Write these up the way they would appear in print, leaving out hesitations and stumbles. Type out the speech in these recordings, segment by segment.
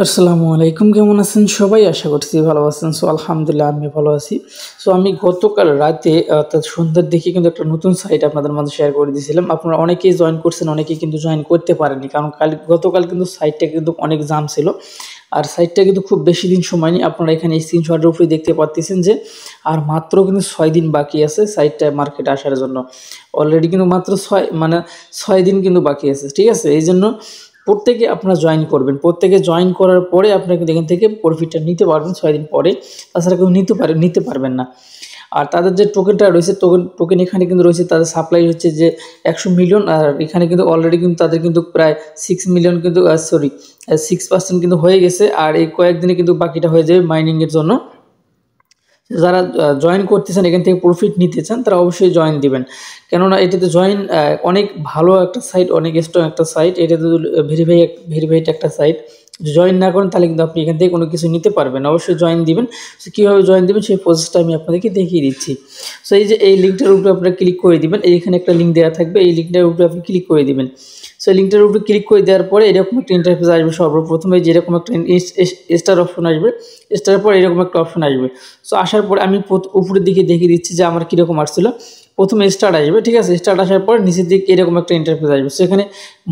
আসসালামু আলাইকুম, কেমন আছেন সবাই? আশা করছি ভালো আছেন। আলহামদুলিল্লাহ আমি ভালো আছি। আমি গতকাল রাতে অর্থাৎ সন্ধ্যার দিকে কিন্তু একটা নতুন সাইট আপনাদের মাঝে শেয়ার করে দিয়েছিলাম। আপনারা অনেকেই জয়েন করছেন, অনেকেই কিন্তু জয়েন করতে পারেননি, কারণ গতকাল কিন্তু সাইটটা কিন্তু অনেক জাম ছিল। আর সাইটটা কিন্তু খুব বেশি দিন সময় নেই। আপনারা এখানে স্ক্রিনশটের উপরে দেখতে পাচ্ছেন যে আর মাত্র কিন্তু 6 দিন বাকি আছে সাইটটা মার্কেটে আসার জন্য। অলরেডি কিন্তু মাত্র 6 দিন কিন্তু বাকি আছে, ঠিক আছে? এই জন্য প্রত্যেকে আপনারা জয়েন করবেন। প্রত্যেকে জয়েন করার পরে আপনারা কিন্তু এখান থেকে প্রফিটটা নিতে পারবেন 6 দিন পরে। তাছাড়া কেউ নিতে পারবেন না। আর তাদের যে টোকেনটা রয়েছে, টোকেন এখানে কিন্তু রয়েছে, তাদের সাপ্লাই হচ্ছে যে 100 মিলিয়ন। আর এখানে কিন্তু অলরেডি কিন্তু তাদের কিন্তু প্রায় 6 মিলিয়ন কিন্তু 6% কিন্তু হয়ে গেছে। আর এই কয়েকদিনে কিন্তু বাকিটা হয়ে যাবে মাইনিংয়ের জন্য। যারা জয়েন করতেছেন, এখান থেকে প্রফিট নিতে চান, তারা অবশ্যই জয়েন দিবেন। কেননা এটাতে জয়েন অনেক ভালো একটা সাইট, অনেক স্ট্রং একটা সাইট। এটাতে ভেরিফাইড একটা সাইট। জয়েন না করেন তাহলে কিন্তু আপনি এখান থেকে কোনো কিছু নিতে পারবেন। অবশ্যই জয়েন দিবেন। কীভাবে জয়েন দিবেন সেই প্রসেসটা আমি আপনাদেরকে দেখিয়ে দিচ্ছি। এই যে এই লিঙ্কটার উপরে আপনারা ক্লিক করে দিবেন। এইখানে একটা লিঙ্ক দেওয়া থাকবে, এই লিঙ্কটার উপরে আপনি ক্লিক করে দিবেন। লিঙ্কটার উপরে ক্লিক করে দেওয়ার পরে এরকম একটা ইন্টারফেস আসবে। সর্বপ্রথমে যেরকম একটা স্টার অপশন আসবে, স্টারের পর এরকম একটা অপশন আসবে। আসার পরে আমি উপরের দিকে দেখিয়ে দিচ্ছি যে আমার কীরকম আসছিল। প্রথমে স্টার্ট আসবে, ঠিক আছে? স্টার্ট আসার পর নিচের দিকে এরকম একটা ইন্টারফেস আসবে। এখানে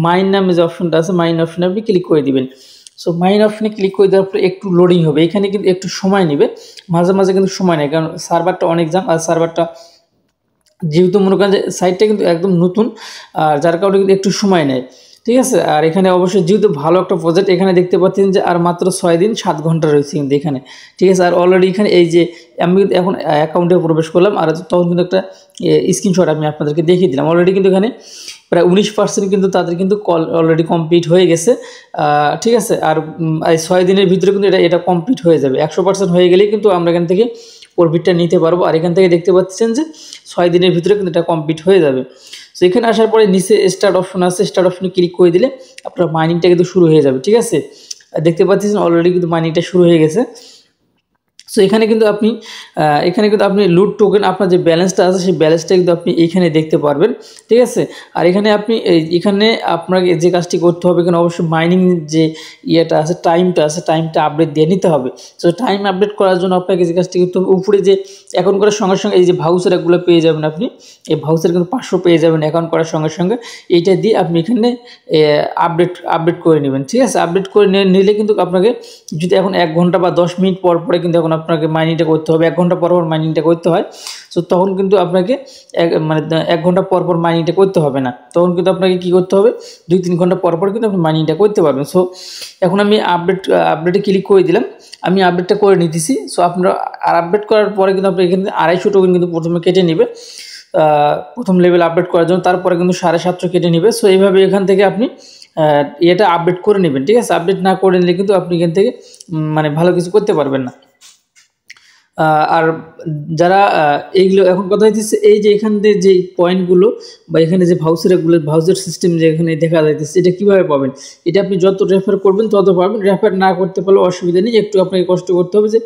মাইন নামে যে অপশনটা আছে, মাইন অপশনে আপনি ক্লিক করে দিবেন। মাইন অপশনে ক্লিক করে দেওয়ার পরে একটু লোডিং হবে। এখানে কিন্তু একটু সময় নেবে, মাঝে মাঝে কিন্তু সময় নেয়, কারণ সার্ভারটা অনেক জাম। আর সার্ভারটা যেহেতু মনে করেন যে সাইটটা কিন্তু একদম নতুন, আর যার কারণে কিন্তু একটু সময় নেয়, ঠিক আছে? আর এখানে অবশ্যই যেহেতু ভালো একটা প্রজেক্ট, এখানে দেখতে পাচ্ছেন যে আর মাত্র 6 দিন 7 ঘন্টা রয়েছে কিন্তু এখানে, ঠিক আছে? আর অলরেডি এখানে এই যে আমি কিন্তু এখন অ্যাকাউন্টে প্রবেশ করলাম, আর তখন কিন্তু একটা স্ক্রিনশট আমি আপনাদেরকে দেখিয়ে দিলাম। অলরেডি কিন্তু এখানে প্রায় 19% কিন্তু তাদের কিন্তু কল অলরেডি কমপ্লিট হয়ে গেছে, ঠিক আছে? আর এই 6 দিনের ভিতরে কিন্তু এটা কমপ্লিট হয়ে যাবে। 100% হয়ে গেলেই কিন্তু আমরা এখান থেকে প্রফিটটা নিতে পারবো। আর এখান থেকে দেখতে পাচ্ছেন যে 6 দিনের ভিতরে কিন্তু এটা কমপ্লিট হয়ে যাবে। এখানে আসার পরে নিচে স্টার্ট অপশন আছে, স্টার্ট অপশনে ক্লিক করে দিলে আপনার মাইনিংটা কিন্তু শুরু হয়ে যাবে, ঠিক আছে? দেখতে পাচ্ছেন অলরেডি কিন্তু মাইনিংটা শুরু হয়ে গেছে। এখানে কিন্তু আপনি লুট টোকেন আপনার যে ব্যালেন্সটা আছে সেই ব্যালেন্সটা কিন্তু আপনি এইখানে দেখতে পারবেন, ঠিক আছে? আর এখানে এখানে আপনাকে যে কাজটি করতে হবে, এখানে অবশ্যই মাইনিং যে টাইমটা আপডেট দিয়ে নিতে হবে। টাইম আপডেট করার জন্য আপনাকে যে কাজটি করতে হবে, উপরে যে অ্যাকাউন্ট করার সঙ্গে সঙ্গে এই যে ভাউচার এগুলো পেয়ে যাবেন আপনি। এই ভাউচার কিন্তু 500 পেয়ে যাবেন অ্যাকাউন্ট করার সঙ্গে সঙ্গে। এইটা দিয়ে আপনি এখানে আপডেট করে নেবেন, ঠিক আছে? আপডেট করে নিলে কিন্তু আপনাকে যদি এখন 1 ঘন্টা বা 10 মিনিট পরে কিন্তু এখন আপনাকে মাইনিংটা করতে হবে। 1 ঘন্টা পর মাইনিংটা করতে হয়। তখন কিন্তু আপনাকে 1 ঘন্টা পর মাইনিংটা করতে হবে না। তখন কিন্তু আপনাকে কী করতে হবে, 2-3 ঘন্টা পর কিন্তু আপনি মাইনিংটা করতে পারবেন। এখন আমি আপডেটে ক্লিক করে দিলাম। আমি আপডেটটা করে নিতেছি। আপনারা আপডেট করার পরে কিন্তু আপনি এখানে 250 টোকেন কিন্তু প্রথমে কেটে নেবে প্রথম লেভেল আপডেট করার জন্য। তারপরে কিন্তু 750 কেটে নেবে। এইভাবে এখান থেকে আপনি এটা আপডেট করে নেবেন, ঠিক আছে? আপডেট না করে নিলে কিন্তু আপনি এখান থেকে ভালো কিছু করতে পারবেন না। আর যারা এইগুলো এখন কথা হইতেছে, এই যে এখান থেকে যে পয়েন্টগুলো বা এখানে যে ভাউচার সিস্টেম যে এখানে দেখা যাইতেছে, এটা কীভাবে পাবেন? এটা আপনি যত রেফার করবেন তত পাবেন। রেফার না করতে পারলে অসুবিধা নেই, একটু আপনাকে কষ্ট করতে হবে যে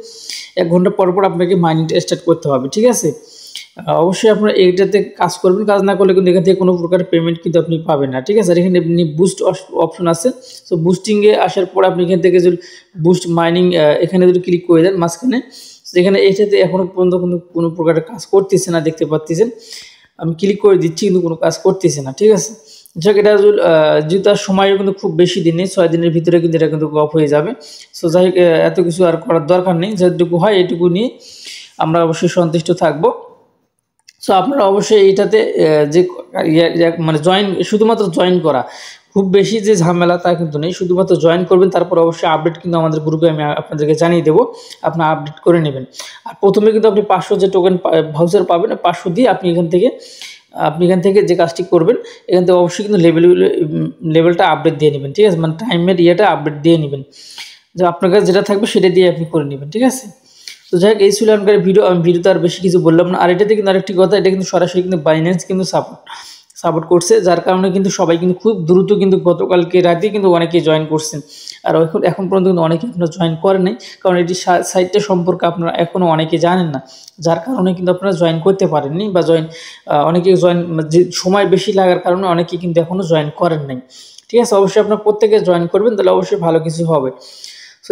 1 ঘন্টা পর আপনাকে মাইনিংটা স্টার্ট করতে হবে, ঠিক আছে? অবশ্যই আপনারা এইটাতে কাজ করবেন। কাজ না করলে কিন্তু এখান থেকে কোনো প্রকার পেমেন্ট কিন্তু আপনি পাবেন না, ঠিক আছে? আর এখানে আপনি বুস্ট অপশন আছে। বুস্টিংয়ে আসার পর আপনি এখান থেকে যদি বুস্ট মাইনিং এখানে যদি ক্লিক করে দেন মাঝখানে, এখানে এটাতে এখনও পর্যন্ত কোনো প্রকারের কাজ করতেছে না, দেখতে পাচ্ছেন। আমি ক্লিক করে দিচ্ছি কিন্তু কোনো কাজ করতেছে না, ঠিক আছে? যাক, এটা যেহেতু তার সময়ও কিন্তু খুব বেশি দিন নেই, 6 দিনের ভিতরে কিন্তু এটা কিন্তু অফ হয়ে যাবে। যাই হোক, এত কিছু আর করার দরকার নেই। যেটুকু হয় এটুকু নিয়ে আমরা অবশ্যই সন্তুষ্ট থাকবো। আপনারা অবশ্যই এইটাতে যে শুধুমাত্র জয়েন করা, খুব বেশি যে ঝামেলা তা কিন্তু নেই। শুধুমাত্র জয়েন করবেন, তারপর অবশ্যই আপডেট কিন্তু আমাদের গ্রুপে আমি আপনাদেরকে জানিয়ে দেবো। আপনারা আপডেট করে নেবেন। আর প্রথমে কিন্তু আপনি 500 যে টোকেন ভাউচার পাবেন, 500 দিয়ে আপনি এখান থেকে যে কাজটি করবেন, এখান থেকে অবশ্যই কিন্তু লেভেলটা আপডেট দিয়ে নেবেন, ঠিক আছে? টাইমের আপডেট দিয়ে নেবেন। যে আপনার কাছে যেটা থাকবে সেটা দিয়ে আপনি করে নেবেন, ঠিক আছে? যাই হোক, এই ছিল আমার ভিডিও। আমি ভিডিওতে আর বেশি কিছু বললাম না। আর এটাতে কিন্তু আরেকটি কথা, এটা কিন্তু সরাসরি কিন্তু বাইন্যান্স কিন্তু সাপোর্ট করছে, যার কারণে কিন্তু সবাই কিন্তু খুব দ্রুত কিন্তু গতকালকে রাতে কিন্তু অনেকেই জয়েন করছেন। আর এখন পর্যন্ত কিন্তু অনেকে আপনারা জয়েন করেন নাই, কারণ এটি সাইটটা সম্পর্কে আপনারা এখনও অনেকে জানেন না, যার কারণে কিন্তু আপনারা জয়েন করতে পারেননি। বা অনেকে যে সময় বেশি লাগার কারণে অনেকেই কিন্তু এখনও জয়েন করেন নাই, ঠিক আছে? অবশ্যই আপনারা প্রত্যেকে জয়েন করবেন, তাহলে অবশ্যই ভালো কিছু হবে।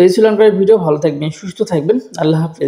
এই ছিল আমার ভিডিও। ভালো থাকবেন, সুস্থ থাকবেন। আল্লাহ হাফেজ।